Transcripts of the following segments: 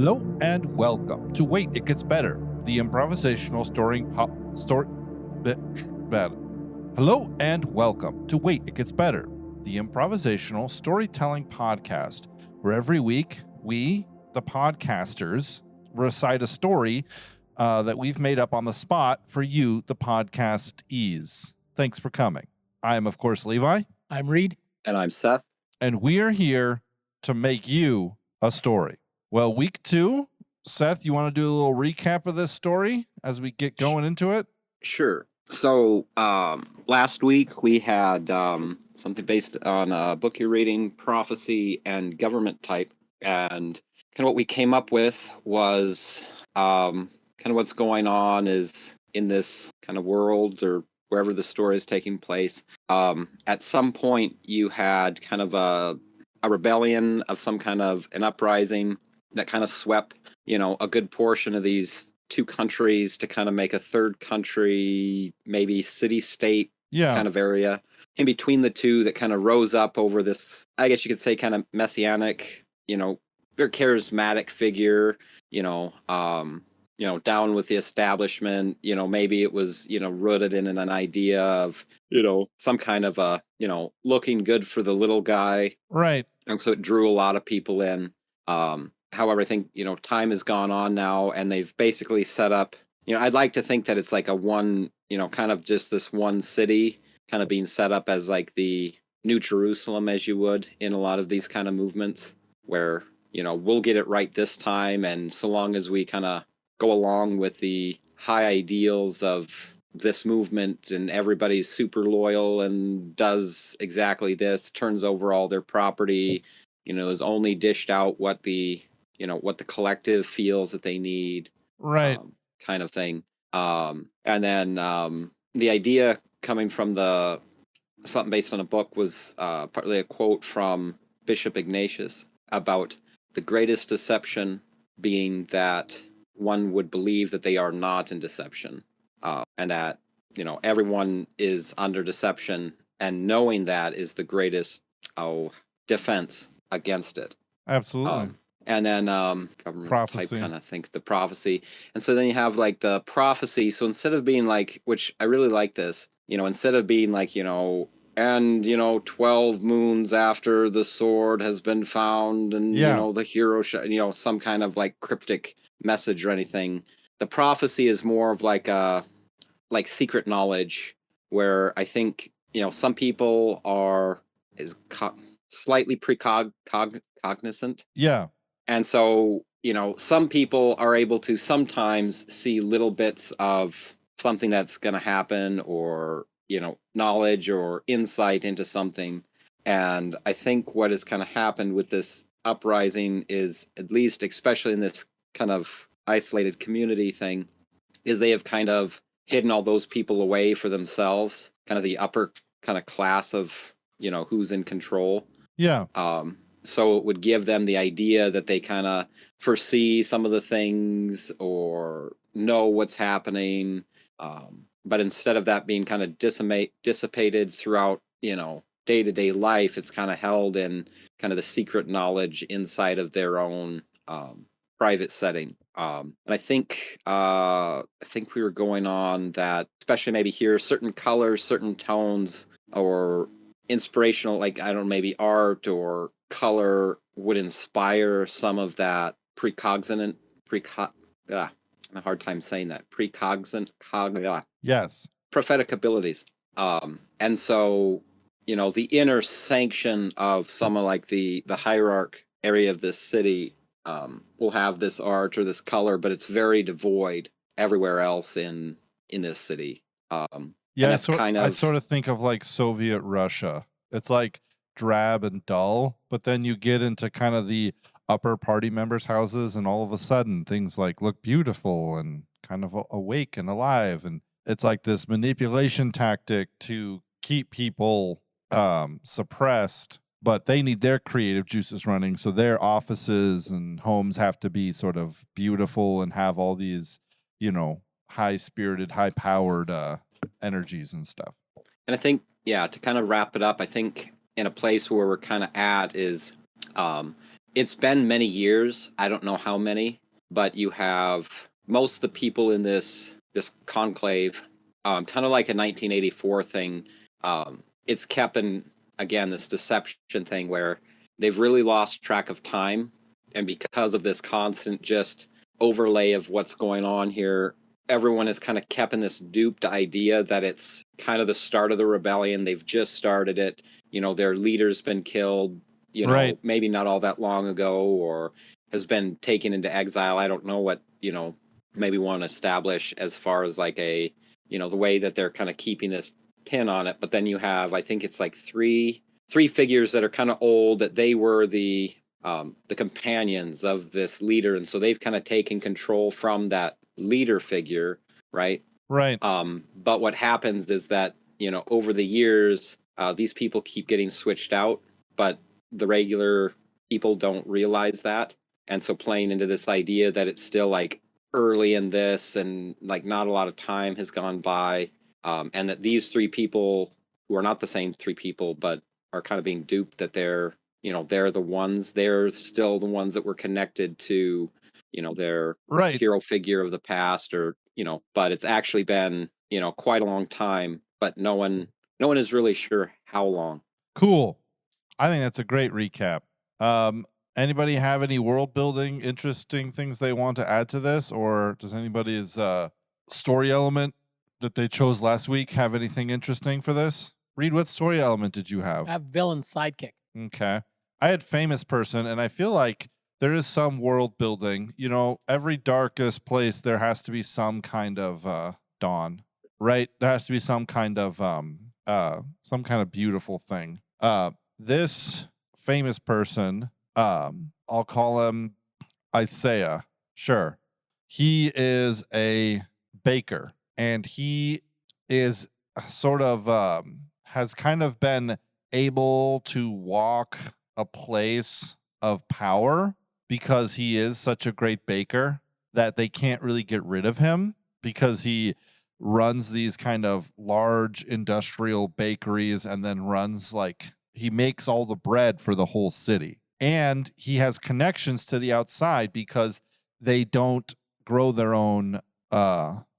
Hello and welcome to Wait, It Gets Better, the improvisational Hello and welcome to Wait, It Gets Better, the improvisational storytelling podcast, where every week we, the podcasters, recite a story that we've made up on the spot for you, the podcastees. Thanks for coming. I am, of course, Levi. I'm Reed. And I'm Seth. And we are here to make you a story. Well, week 2, Seth, you want to do a little recap of this story as we get going into it? Sure. So last week we had something based on a book you're reading, prophecy and government type. And kind of what we came up with was kind of what's going on is in this kind of world or wherever the story is taking place. At some point you had kind of a rebellion of some kind of an uprising that kind of swept, a good portion of these two countries to kind of make a third country, maybe city-state kind of area. In between the two that kind of rose up over this, I guess you could say kind of messianic, very charismatic figure, down with the establishment, maybe it was, rooted in an idea of, some kind of a, looking good for the little guy. Right. And so it drew a lot of people in. However, I think, time has gone on now and they've basically set up, I'd like to think that it's like a one, kind of just this one city kind of being set up as like the New Jerusalem, as you would in a lot of these kind of movements where, we'll get it right this time. And so long as we kind of go along with the high ideals of this movement and everybody's super loyal and does exactly this, turns over all their property, is only dished out what the collective feels that they need, right, kind of thing. And then the idea coming from something based on a book was partly a quote from Bishop Ignatius about the greatest deception being that one would believe that they are not in deception, and that everyone is under deception, and knowing that is the greatest defense against it. Absolutely. And then government prophecy. Type kind of think the prophecy. And so then you have like the prophecy. So instead of being like, which I really like this, instead of being like, 12 moons after the sword has been found and, the hero, some kind of like cryptic message or anything. The prophecy is more of like secret knowledge where I think, some people are slightly cognizant. Yeah. And so, some people are able to sometimes see little bits of something that's going to happen or, knowledge or insight into something. And I think what has kind of happened with this uprising is, at least, especially in this kind of isolated community thing, is they have kind of hidden all those people away for themselves, kind of the upper kind of class of, who's in control. Yeah. So it would give them the idea that they kind of foresee some of the things or know what's happening. But instead of that being kind of dissipated throughout, day-to-day life, it's kind of held in kind of the secret knowledge inside of their own private setting. And I think we were going on that, especially maybe here, certain colors, certain tones, or inspirational, like, I don't know, maybe art or color would inspire some of that I'm a hard time saying that. Yes. Prophetic abilities. And so, the inner sanction of some of like the hierarch area of this city will have this art or this color, but it's very devoid everywhere else in this city. Yeah, I sort of think of like Soviet Russia. It's like drab and dull, but then you get into kind of the upper party members' houses and all of a sudden things like look beautiful and kind of awake and alive, and it's like this manipulation tactic to keep people suppressed, but they need their creative juices running, so their offices and homes have to be sort of beautiful and have all these, high-spirited, high-powered energies and stuff. And I think, to kind of wrap it up, I think in a place where we're kind of at is it's been many years. I don't know how many, but you have most of the people in this conclave, kind of like a 1984 thing. It's kept in, again, this deception thing where they've really lost track of time. And because of this constant just overlay of what's going on here, everyone is kind of kept in this duped idea that it's kind of the start of the rebellion. They've just started it. Their leader's been killed, Right. maybe not all that long ago, or has been taken into exile. I don't know what, maybe want to establish as far as like the way that they're kind of keeping this pin on it. But then you have, I think it's like three figures that are kind of old, that they were the companions of this leader. And so they've kind of taken control from that leader figure. Right. Right. But what happens is that, over the years, these people keep getting switched out, but the regular people don't realize that. And so playing into this idea that it's still like early in this and like not a lot of time has gone by, and that these three people, who are not the same three people, but are kind of being duped, that they're still the ones that were connected to, their Right. hero figure of the past, or, but it's actually been, quite a long time, but no one is really sure how long. Cool. I think that's a great recap. Anybody have any world building, interesting things they want to add to this, or does anybody's story element that they chose last week have anything interesting for this? Reed, what story element did you have? I have villain sidekick. Okay. I had famous person, and I feel like there is some world building. Every darkest place, there has to be some kind of dawn, right? There has to be some kind of beautiful thing. This famous person, I'll call him Isaiah. Sure. He is a baker, and he is sort of has kind of been able to walk a place of power because he is such a great baker that they can't really get rid of him, because he runs these kind of large industrial bakeries and then he makes all the bread for the whole city. And he has connections to the outside because they don't grow their own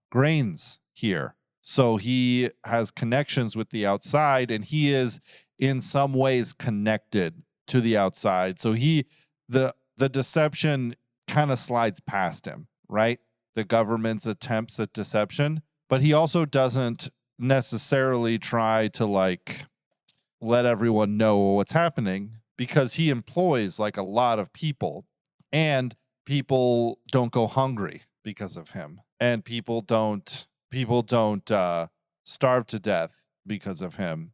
grains here. So he has connections with the outside, and he is in some ways connected to the outside. So the deception kind of slides past him, right? The government's attempts at deception, but he also doesn't necessarily try to let everyone know what's happening, because he employs a lot of people, and people don't go hungry because of him, and people don't starve to death because of him,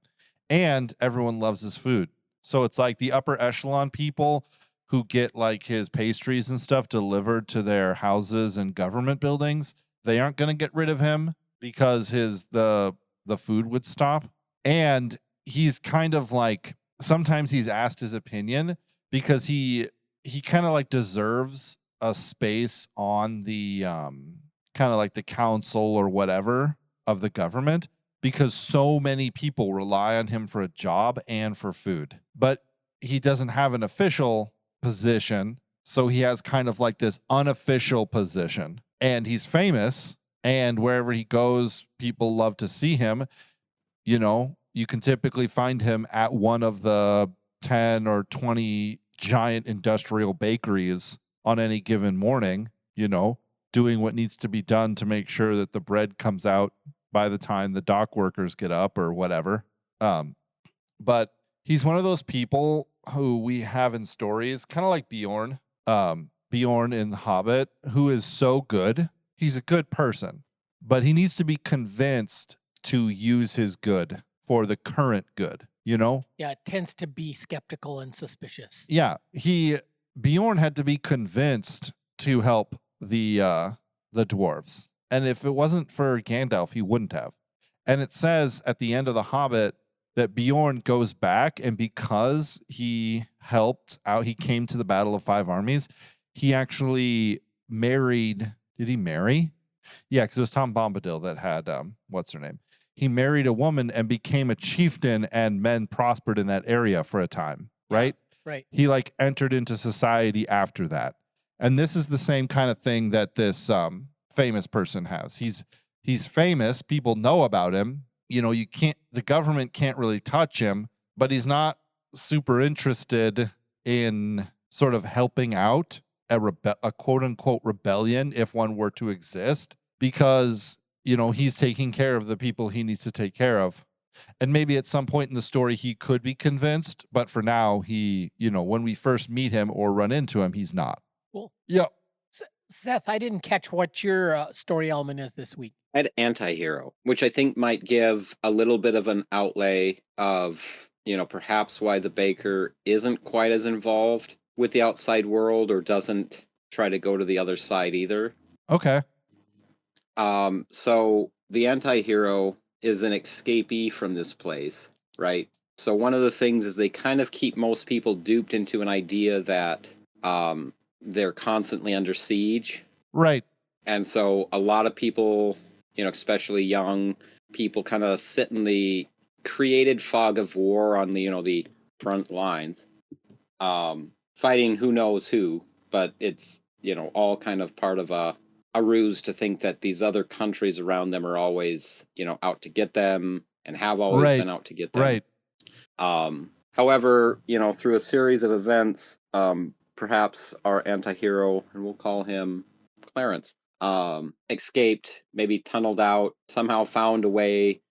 and everyone loves his food. So it's like the upper echelon people who get his pastries and stuff delivered to their houses and government buildings, they aren't going to get rid of him because the food would stop. And he's kind of sometimes he's asked his opinion because he kind of deserves a space on the kind of the council or whatever of the government, because so many people rely on him for a job and for food. But he doesn't have an official position, so he has kind of this unofficial position, and he's famous, and wherever he goes, people love to see him. You can typically find him at one of the 10 or 20 giant industrial bakeries on any given morning, doing what needs to be done to make sure that the bread comes out by the time the dock workers get up or whatever. But he's one of those people who we have in stories, kind of like Bjorn in The Hobbit, who is so good. He's a good person, but he needs to be convinced to use his good for the current good, Yeah, it tends to be skeptical and suspicious. Yeah, Bjorn had to be convinced to help the dwarves. And if it wasn't for Gandalf, he wouldn't have. And it says at the end of The Hobbit that Bjorn goes back, and because he helped out, he came to the Battle of Five Armies, he actually married. Did he marry? Yeah, because it was Tom Bombadil that had, what's her name? He married a woman and became a chieftain, and men prospered in that area for a time, right? Right. He like entered into society after that. And this is the same kind of thing that this famous person has. He's famous, people know about him. You know, the government can't really touch him, but he's not super interested in sort of helping out a quote unquote rebellion, if one were to exist, because, you know, he's taking care of the people he needs to take care of. And maybe at some point in the story, he could be convinced, but for now, he, you know, when we first meet him or run into him, he's not. Cool. Yeah. Seth, I didn't catch what your story element is this week. I had anti-hero, which I think might give a little bit of an outlay of, you know, perhaps why the baker isn't quite as involved with the outside world or doesn't try to go to the other side either. Okay. So the anti-hero is an escapee from this place, right? So one of the things is they kind of keep most people duped into an idea that they're constantly under siege. Right. And so a lot of people, you know, especially young people, kind of sit in the created fog of war on the, you know, the front lines, fighting who knows who, but it's, you know, all kind of part of a ruse to think that these other countries around them are always, you know, out to get them and have always been out to get them. Right. However, you know, through a series of events, perhaps our anti-hero, and we'll call him Clarence, escaped, maybe tunneled out, somehow found a way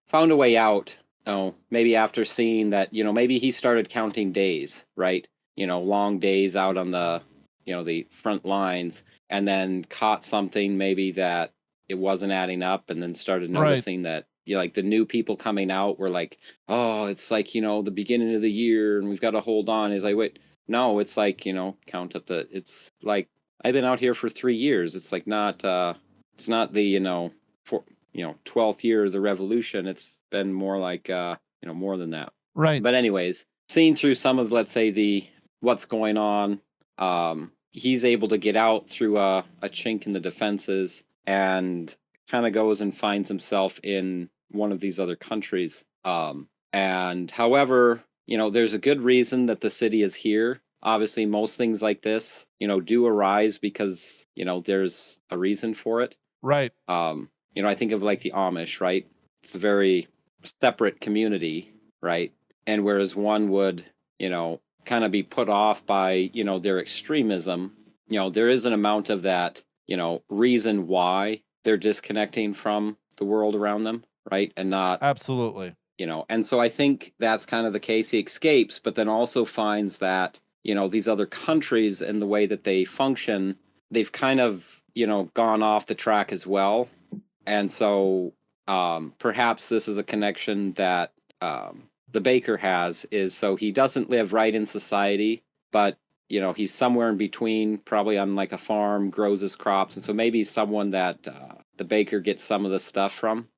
out. Oh, maybe after seeing that, you know, maybe he started counting days, right? You know, long days out on the, you know, the front lines, and then caught something maybe that it wasn't adding up, and then started noticing that, you know, like the new people coming out were like, oh, it's like, you know, the beginning of the year and we've got to hold on. He's like, wait, no, it's like, you know, count up it's like, I've been out here for 3 years. It's like not, it's not the, you know, 12th year of the revolution. It's been more like, you know, more than that. Right. But anyways, seeing through some of, let's say, what's going on, he's able to get out through a chink in the defenses and kind of goes and finds himself in one of these other countries. And however, you know, there's a good reason that the city is here. Obviously, most things like this, you know, do arise because, you know, there's a reason for it. Right. You know, I think of like the Amish, right? It's a very separate community, right? And whereas one would, you know, kind of be put off by, you know, their extremism, you know, there is an amount of that, you know, reason why they're disconnecting from the world around them, right? And not absolutely, you know, and so I think that's kind of the case. He escapes, but then also finds that, you know, these other countries and the way that they function, they've kind of, you know, gone off the track as well. And so perhaps this is a connection that the baker has, is so he doesn't live right in society, but, you know, he's somewhere in between, probably on like a farm, grows his crops. And so maybe he's someone that the baker gets some of the stuff from.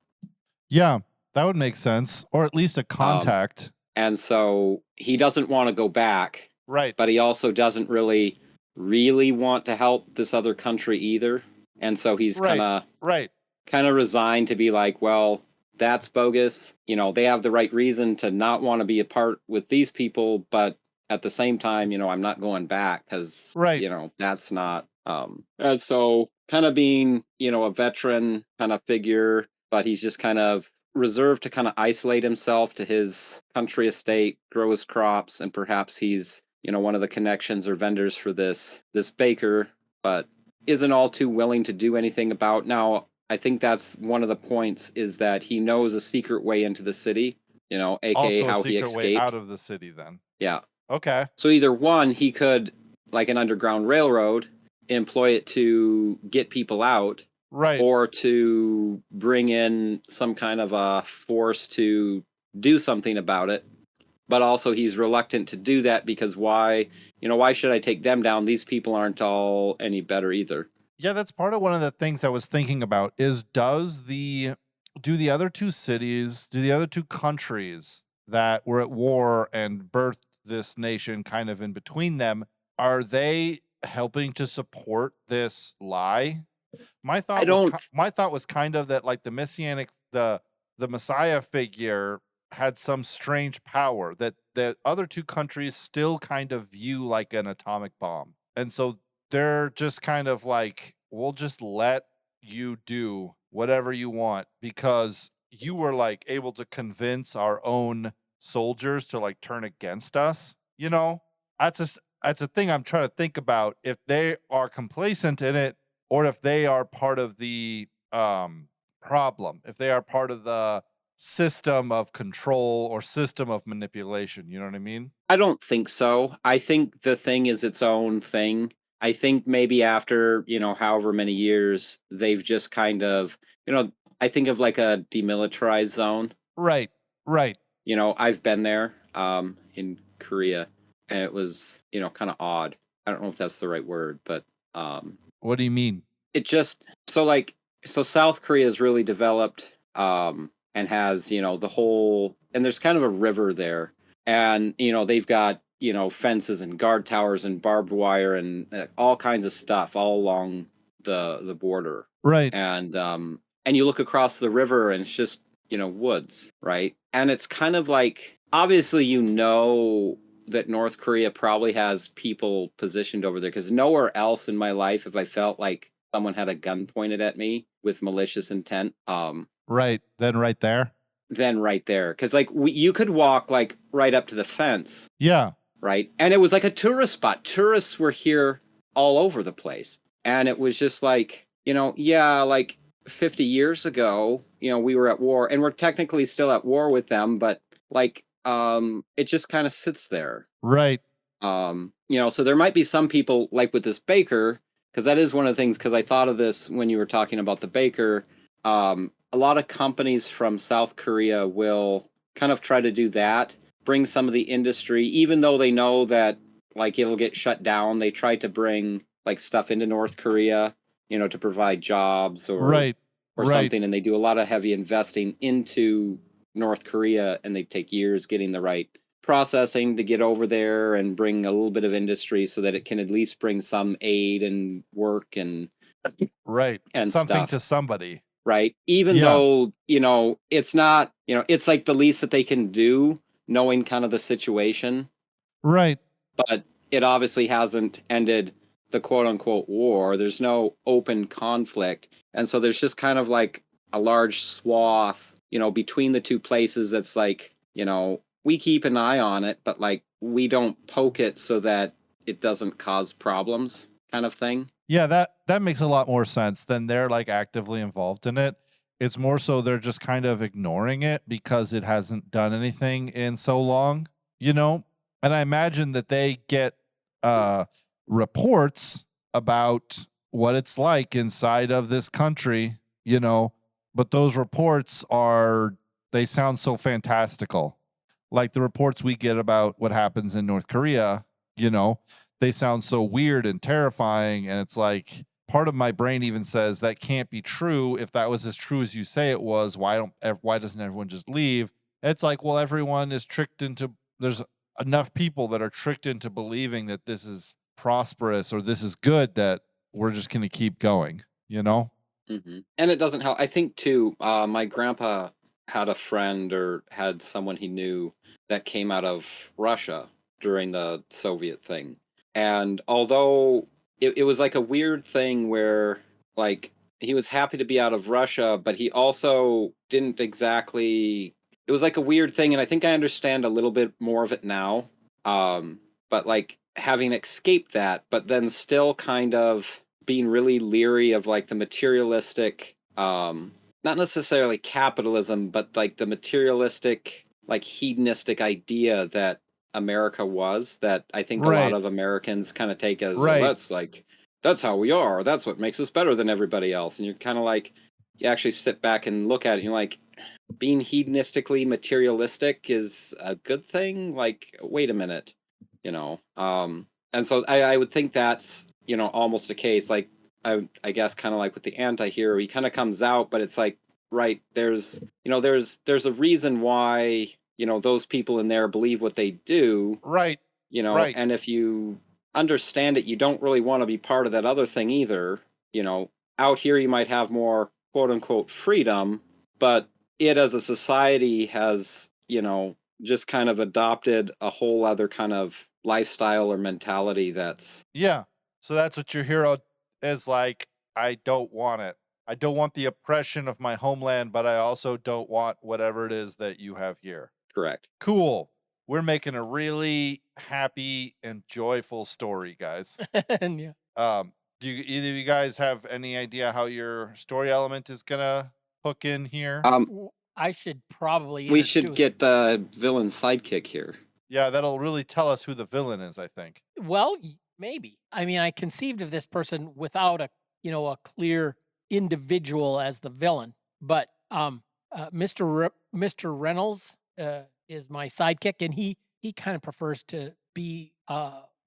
Yeah, that would make sense. Or at least a contact. And so he doesn't want to go back. Right. But he also doesn't really want to help this other country either. And so he's kind of resigned to be like, well, that's bogus. You know, they have the right reason to not want to be a part with these people, but at the same time, you know, I'm not going back because, you know, that's not. And so kind of being, you know, a veteran kind of figure, but he's just kind of reserved to kind of isolate himself to his country estate, grow his crops, and perhaps he's, you know, one of the connections or vendors for this baker, but isn't all too willing to do anything about. Now, I think that's one of the points, is that he knows a secret way into the city, you know, aka also how a he secret escaped way out of the city then. Yeah. Okay. So either one, he could, like an underground railroad, employ it to get people out, right, or to bring in some kind of a force to do something about it. But also he's reluctant to do that because why should I take them down? These people aren't all any better either. Yeah, that's part of one of the things I was thinking about is do the other two countries that were at war and birthed this nation kind of in between them, are they helping to support this lie? My thought was kind of that, like, the messianic, the Messiah figure had some strange power that the other two countries still kind of view like an atomic bomb. And so they're just kind of like, we'll just let you do whatever you want because you were like able to convince our own soldiers to like turn against us, you know? That's a thing I'm trying to think about, if they are complacent in it or if they are part of the problem, if they are part of the system of control or system of manipulation. You know what I mean? I don't think so. I think the thing is its own thing. I think maybe after, however many years, they've just kind of, I think of like a demilitarized zone. Right. I've been there in Korea, and it was, kind of odd. I don't know if that's the right word, but what do you mean? It just so South Korea is really developed and has, the whole, and there's kind of a river there, and they've got, fences and guard towers and barbed wire and all kinds of stuff all along the border. Right. And you look across the river and it's just, woods, right? And it's kind of like, obviously, that North Korea probably has people positioned over there, because nowhere else in my life have I felt like someone had a gun pointed at me with malicious intent. Right. Then right there. Because like you could walk like right up to the fence. Yeah. Right. And it was like a tourist spot. Tourists were here all over the place. And it was just like, like 50 years ago, we were at war, and we're technically still at war with them, but like, it just kind of sits there. Right. So there might be some people like with this baker, because that is one of the things, because I thought of this when you were talking about the baker. A lot of companies from South Korea will kind of try to do that, bring some of the industry, even though they know that like it'll get shut down. They try to bring like stuff into North Korea, to provide jobs or something. And they do a lot of heavy investing into North Korea, and they take years getting the right processing to get over there and bring a little bit of industry so that it can at least bring some aid and work and and something stuff to somebody. Right. Even though, it's not, it's like the least that they can do, knowing kind of the situation. Right. But it obviously hasn't ended the quote unquote war. There's no open conflict. And so there's just kind of like a large swath, between the two places that's like, we keep an eye on it, but like we don't poke it so that it doesn't cause problems, kind of thing. Yeah, that makes a lot more sense than they're like actively involved in it. It's more so they're just kind of ignoring it because it hasn't done anything in so long, And I imagine that they get reports about what it's like inside of this country, but those reports they sound so fantastical. Like the reports we get about what happens in North Korea, they sound so weird and terrifying. And it's like, part of my brain even says that can't be true. If that was as true as you say it was, why doesn't everyone just leave? It's like, well, everyone is there's enough people that are tricked into believing that this is prosperous or this is good, that we're just going to keep going, Mm-hmm. And it doesn't help. I think too, my grandpa had a friend or had someone he knew that came out of Russia during the Soviet thing. And although it was like a weird thing where like he was happy to be out of Russia, but he also didn't exactly, it was like a weird thing. And I think I understand a little bit more of it now. But like having escaped that, but then still kind of being really leery of like the materialistic, not necessarily capitalism, but like the materialistic, like hedonistic idea that America was, that I think a lot of Americans kind of take as, well, that's how we are. That's what makes us better than everybody else. And you're kind of like, you actually sit back and look at it and you're like, being hedonistically materialistic is a good thing? Like, wait a minute, and so I would think that's, almost a case, like, I guess kind of like with the anti-hero, he kind of comes out, but it's like, right, there's a reason why, those people in there believe what they do. Right. And if you understand it, you don't really want to be part of that other thing either. Out here, you might have more quote unquote freedom, but it as a society has, just kind of adopted a whole other kind of lifestyle or mentality that's... Yeah. So that's what your hero is like. I don't want it. I don't want the oppression of my homeland, but I also don't want whatever it is that you have here. Correct. Cool. We're making a really happy and joyful story, guys. Yeah. Do either of you guys have any idea how your story element is gonna hook in here? I should probably We should get the villain sidekick here. Yeah, that'll really tell us who the villain is, I think. Well, maybe. I mean, I conceived of this person without a clear individual as the villain, but Mr. Reynolds is my sidekick, and he kind of prefers to be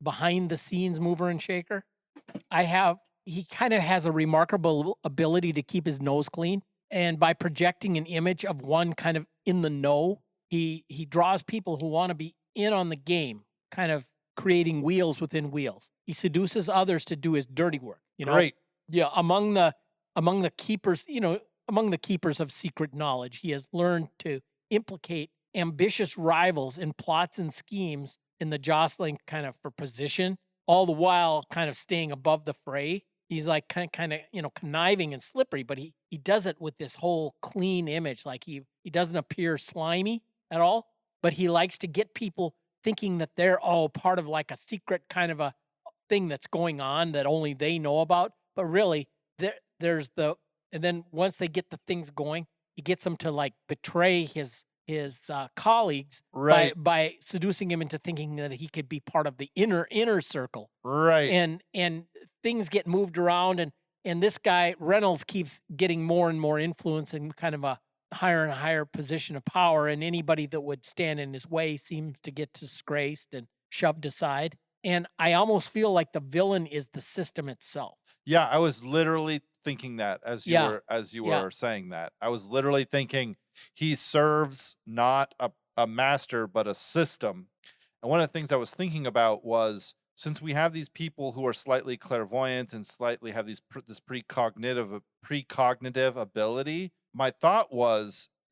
behind the scenes mover and shaker. He kind of has a remarkable ability to keep his nose clean, and by projecting an image of one kind of in the know, he draws people who want to be in on the game, kind of creating wheels within wheels. He seduces others to do his dirty work. Great. Yeah, among the keepers, among the keepers of secret knowledge, he has learned to implicate ambitious rivals in plots and schemes in the jostling kind of for position, all the while kind of staying above the fray. He's like kind of conniving and slippery, but he does it with this whole clean image. Like he doesn't appear slimy at all, but he likes to get people thinking that they're all part of like a secret kind of a thing that's going on that only they know about. But really, there's and then once they get the things going, he gets them to like betray his colleagues by seducing him into thinking that he could be part of the inner circle. Right. And things get moved around, and this guy Reynolds keeps getting more and more influence and kind of a higher and higher position of power, and anybody that would stand in his way seems to get disgraced and shoved aside. And I almost feel like the villain is the system itself. Yeah, I was literally thinking that as you were saying that. I was literally thinking he serves not a master, but a system. And one of the things I was thinking about was, since we have these people who are slightly clairvoyant and slightly have this precognitive ability, my thought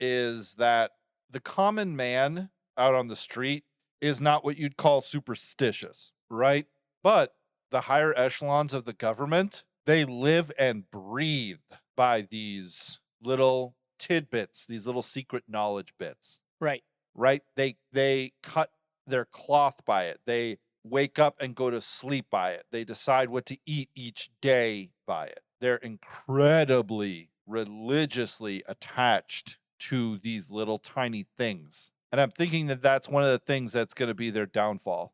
is that the common man out on the street is not what you'd call superstitious, right? But the higher echelons of the government, they live and breathe by these little tidbits, these little secret knowledge bits. Right. Right? They cut their cloth by it. They wake up and go to sleep by it. They decide what to eat each day by it. They're incredibly religiously attached to these little tiny things. And I'm thinking that that's one of the things that's going to be their downfall,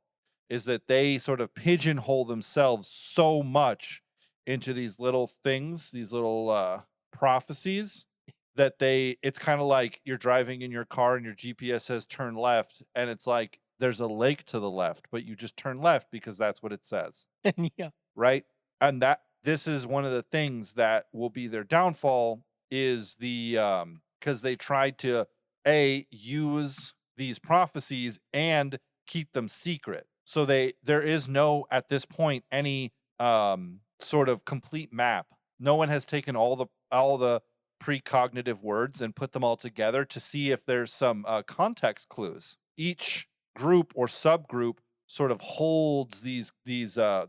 is that they sort of pigeonhole themselves so much into these little things, these little prophecies, that it's kind of like you're driving in your car and your GPS says turn left, and it's like there's a lake to the left, but you just turn left because that's what it says. Yeah. Right? And this is one of the things that will be their downfall, is the because they tried to use these prophecies and keep them secret. So there is no, at this point, any sort of complete map. No one has taken all the precognitive words and put them all together to see if there's some context clues. Each group or subgroup sort of holds these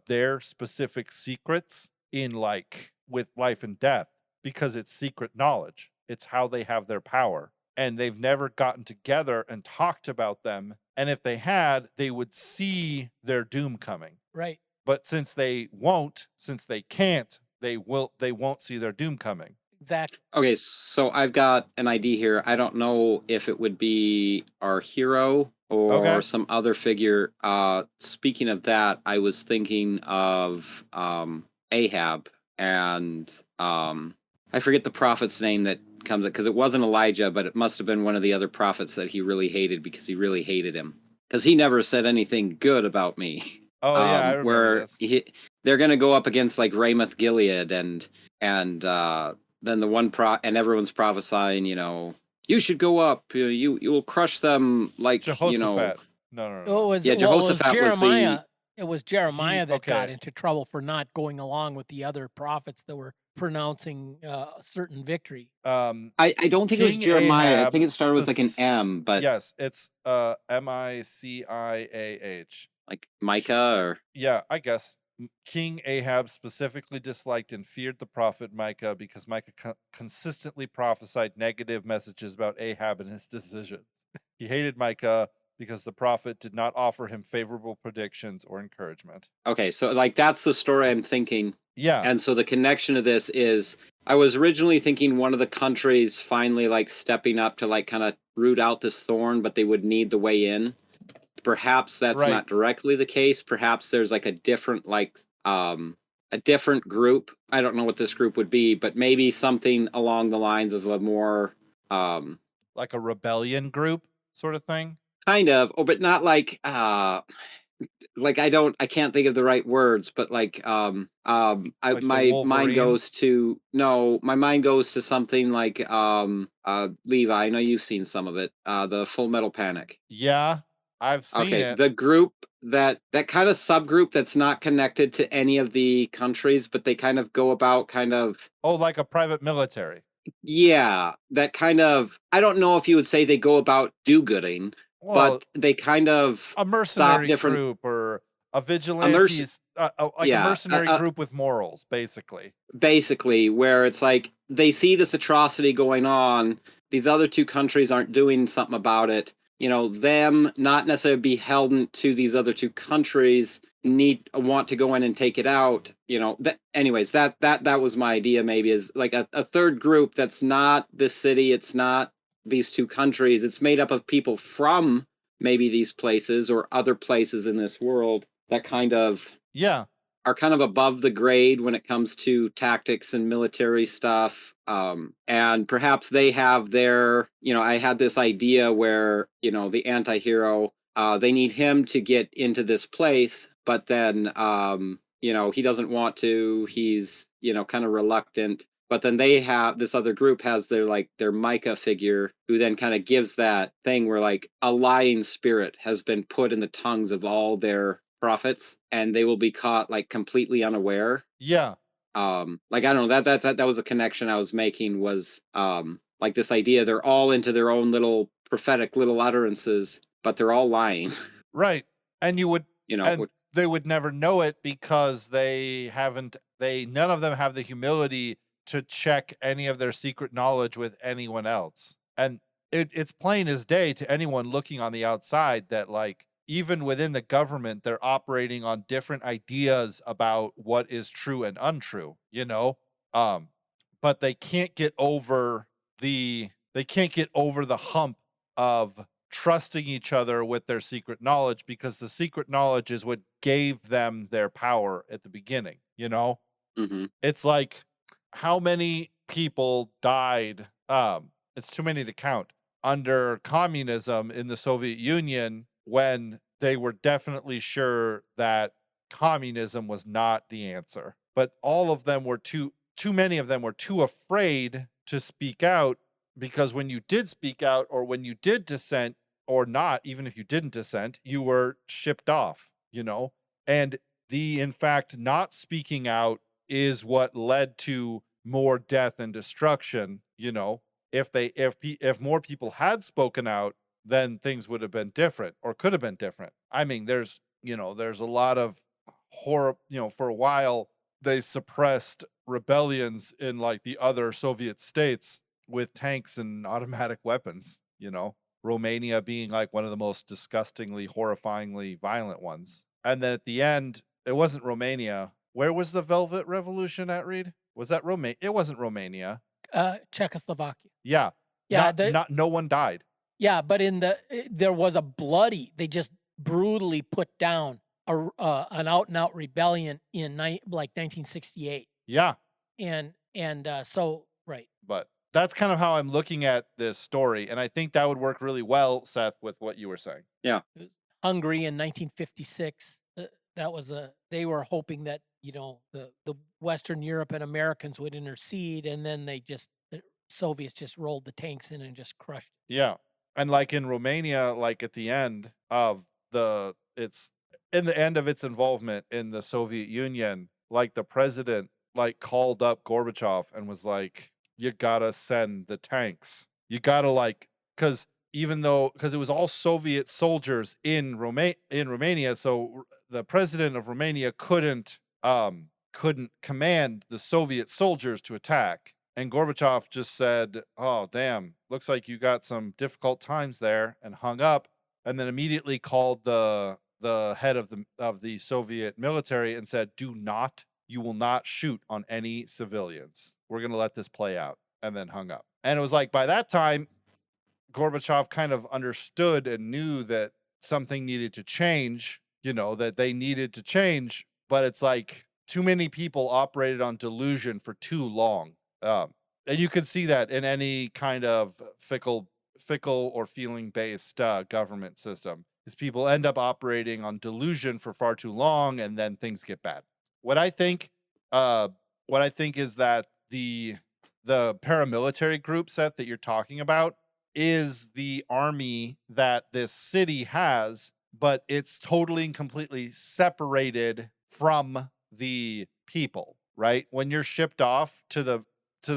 their specific secrets in, like, with life and death, because it's secret knowledge. It's how they have their power. And they've never gotten together and talked about them. And if they had, they would see their doom coming. Right. But since they can't, they won't see their doom coming. Exactly. Okay, so I've got an idea here. I don't know if it would be our hero or some other figure. Speaking of that, I was thinking of Ahab, and I forget the prophet's name that comes up, because it wasn't Elijah, but it must have been one of the other prophets that he really hated, because he really hated him, because he never said anything good about me. Oh yeah, I remember where they're going to go up against like Ramoth Gilead, and then the one and everyone's prophesying, you should go up, you will crush them, like Jehoshaphat. No. Jehoshaphat was Jeremiah. It was Jeremiah that got into trouble for not going along with the other prophets that were pronouncing a certain victory. I don't think it was King Jeremiah. I Ahab think it started with like an M, but yes, it's Micaah. like Micah or Yeah, I guess. King Ahab specifically disliked and feared the prophet Micah because Micah consistently prophesied negative messages about Ahab and his decisions. He hated Micah because the prophet did not offer him favorable predictions or encouragement. okay, so like that's the story I'm thinking. Yeah. And so the connection to this is I was originally thinking one of the countries finally like stepping up to like kind of root out this thorn, but they would need the way in. Perhaps that's Right. not directly the case. Perhaps there's like a different group. I don't know what this group would be, but maybe something along the lines of a more like a rebellion group sort of thing. Kind of, but not like I can't think of the right words, but like Like my mind goes to something like Levi. I know you've seen some of it. The Full Metal Panic. Yeah, I've seen it. The group that kind of subgroup that's not connected to any of the countries, but they kind of go about kind of like a private military. Yeah, that kind of I don't know if you would say they go about do-gooding. But they kind of a mercenary group or a vigilantes, a mercenary group with morals, basically. Basically, where it's like they see this atrocity going on. These other two countries aren't doing something about it. You know, them not necessarily beholden to these other two countries want to go in and take it out. You know, anyways, that was my idea. Maybe is like a third group that's not this city. It's not these two countries. It's made up of people from maybe these places or other places in this world that kind of are kind of above the grade when it comes to tactics and military stuff. And perhaps they have their, I had this idea where, the anti-hero, they need him to get into this place, but then, he doesn't want to, he's, kind of reluctant. But then they have this other group has their Micah figure who then kind of gives that thing where like a lying spirit has been put in the tongues of all their prophets and they will be caught like completely unaware. Yeah. Like I don't know, that was a connection I was making was like this idea they're all into their own little prophetic little utterances, but they're all lying. Right. And you would they would never know it because none of them have the humility to check any of their secret knowledge with anyone else. And it's plain as day to anyone looking on the outside that like even within the government, they're operating on different ideas about what is true and untrue, but they can't get over the hump of trusting each other with their secret knowledge because the secret knowledge is what gave them their power at the beginning, Mm-hmm. It's like how many people died, it's too many to count, under communism in the Soviet Union when they were definitely sure that communism was not the answer. But all of them were too many of them were too afraid to speak out because when you did speak out or when you did dissent or not, even if you didn't dissent, you were shipped off, And in fact, not speaking out is what led to more death and destruction, If more people had spoken out, then things would have been different or could have been different. I mean, there's a lot of horror, for a while they suppressed rebellions in like the other Soviet states with tanks and automatic weapons, Romania being like one of the most disgustingly, horrifyingly violent ones. And then at the end, it wasn't Romania. Where was the Velvet Revolution at, Reed? Was that Romania? It wasn't Romania. Czechoslovakia. Yeah. Yeah. No one died. Yeah, but there was they just brutally put down an out and out rebellion in 1968. Yeah. And so right. But that's kind of how I'm looking at this story, and I think that would work really well, Seth, with what you were saying. Yeah. It was Hungary in 1956. They were hoping that the Western Europe and Americans would intercede, and then the Soviets just rolled the tanks in and just crushed it. Yeah. And like in Romania, like at the end of its involvement in the Soviet Union, like the president like called up Gorbachev and was like, you gotta send the tanks. You gotta like, because it was all Soviet soldiers in Romania, so the president of Romania couldn't command the Soviet soldiers to attack. And Gorbachev just said, oh, damn, looks like you got some difficult times there, and hung up, and then immediately called the head of the Soviet military and said, you will not shoot on any civilians. We're going to let this play out, and then hung up. And it was like, by that time, Gorbachev kind of understood and knew that something needed to change, that they needed to change, but it's like too many people operated on delusion for too long. And you can see that in any kind of fickle or feeling based government system, is people end up operating on delusion for far too long, and then things get bad. What I think is that the paramilitary group, Seth, that you're talking about is the army that this city has, but it's totally and completely separated from the people, right? When you're shipped off to the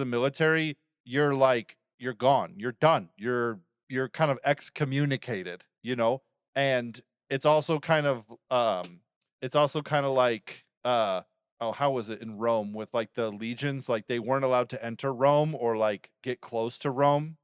military, you're gone, you're done, you're kind of excommunicated, and it's also kind of like how was it in Rome with like the legions, like they weren't allowed to enter Rome or like get close to Rome.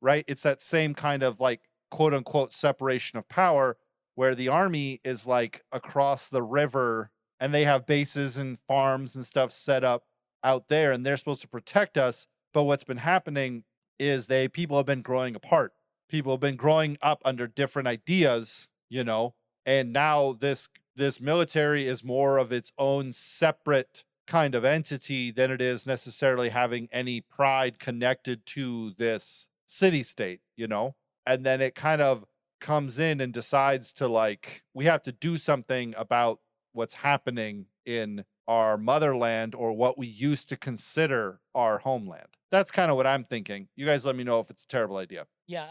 Right? It's that same kind of like quote unquote separation of power, where the army is like across the river and they have bases and farms and stuff set up out there, and they're supposed to protect us. But what's been happening is people have been growing apart. People have been growing up under different ideas, and now this military is more of its own separate kind of entity than it is necessarily having any pride connected to this city state, and then it kind of comes in and decides to like, we have to do something about what's happening in our motherland, or what we used to consider our homeland. That's kind of what I'm thinking. You guys let me know if it's a terrible idea. Yeah,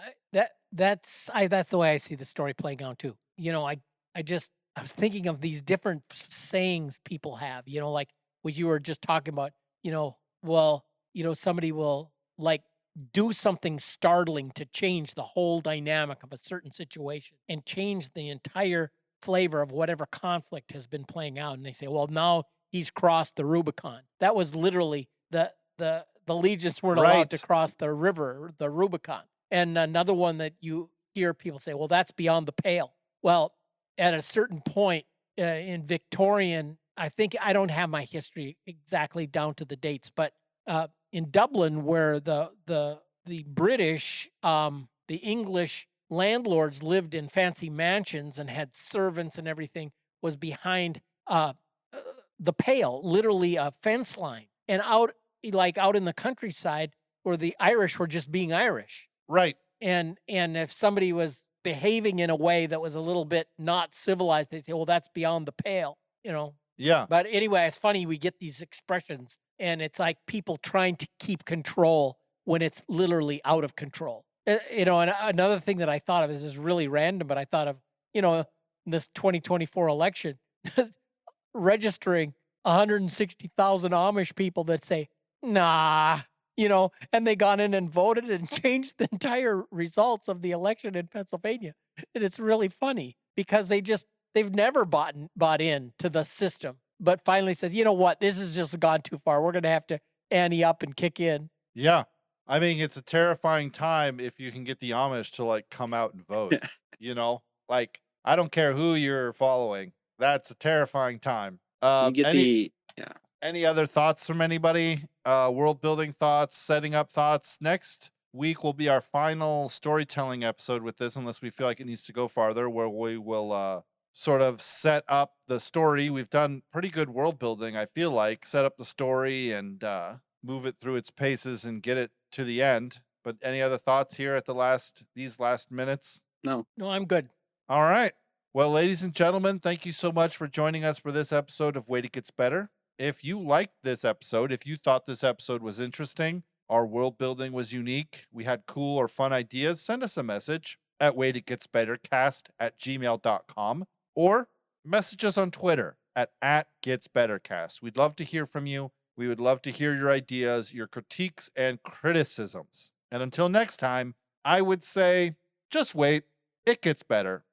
that's the way I see the story playing out too. I was thinking of these different sayings people have, like what you were just talking about, somebody will like do something startling to change the whole dynamic of a certain situation and change the entire flavor of whatever conflict has been playing out. And they say, well, now he's crossed the Rubicon. That was literally the legions weren't allowed to cross the river, the Rubicon. And another one that you hear people say, well, that's beyond the pale. Well, at a certain point in Victorian, I think, I don't have my history exactly down to the dates, but in Dublin, where the British, the English landlords lived in fancy mansions and had servants and everything, was behind the pale, literally a fence line, and out in the countryside where the Irish were just being Irish. Right. And if somebody was behaving in a way that was a little bit not civilized, they'd say, well, that's beyond the pale, Yeah. But anyway, it's funny, we get these expressions, and it's like people trying to keep control when it's literally out of control. And another thing that I thought of, this is really random, but I thought of, this 2024 election, registering 160,000 Amish people that say, nah, and they gone in and voted and changed the entire results of the election in Pennsylvania. And it's really funny because they've never bought in to the system, but finally said, you know what, this has just gone too far. We're going to have to ante up and kick in. Yeah. I mean, it's a terrifying time if you can get the Amish to like come out and vote, like, I don't care who you're following. That's a terrifying time. Any other thoughts from anybody? World building thoughts, setting up thoughts. Next week will be our final storytelling episode with this, unless we feel like it needs to go farther, where we will sort of set up the story. We've done pretty good world building, I feel like. Set up the story and move it through its paces and get it to the end. But any other thoughts here at these last minutes? No, I'm good. All right. Well, ladies and gentlemen, thank you so much for joining us for this episode of Wait, It Gets Better. If you liked this episode, if you thought this episode was interesting, our world building was unique, we had cool or fun ideas, send us a message at Waititgetsbettercast@gmail.com, or message us on Twitter at @getsbettercast. We'd love to hear from you. We would love to hear your ideas, your critiques, and criticisms. And until next time, I would say, just wait. It gets better.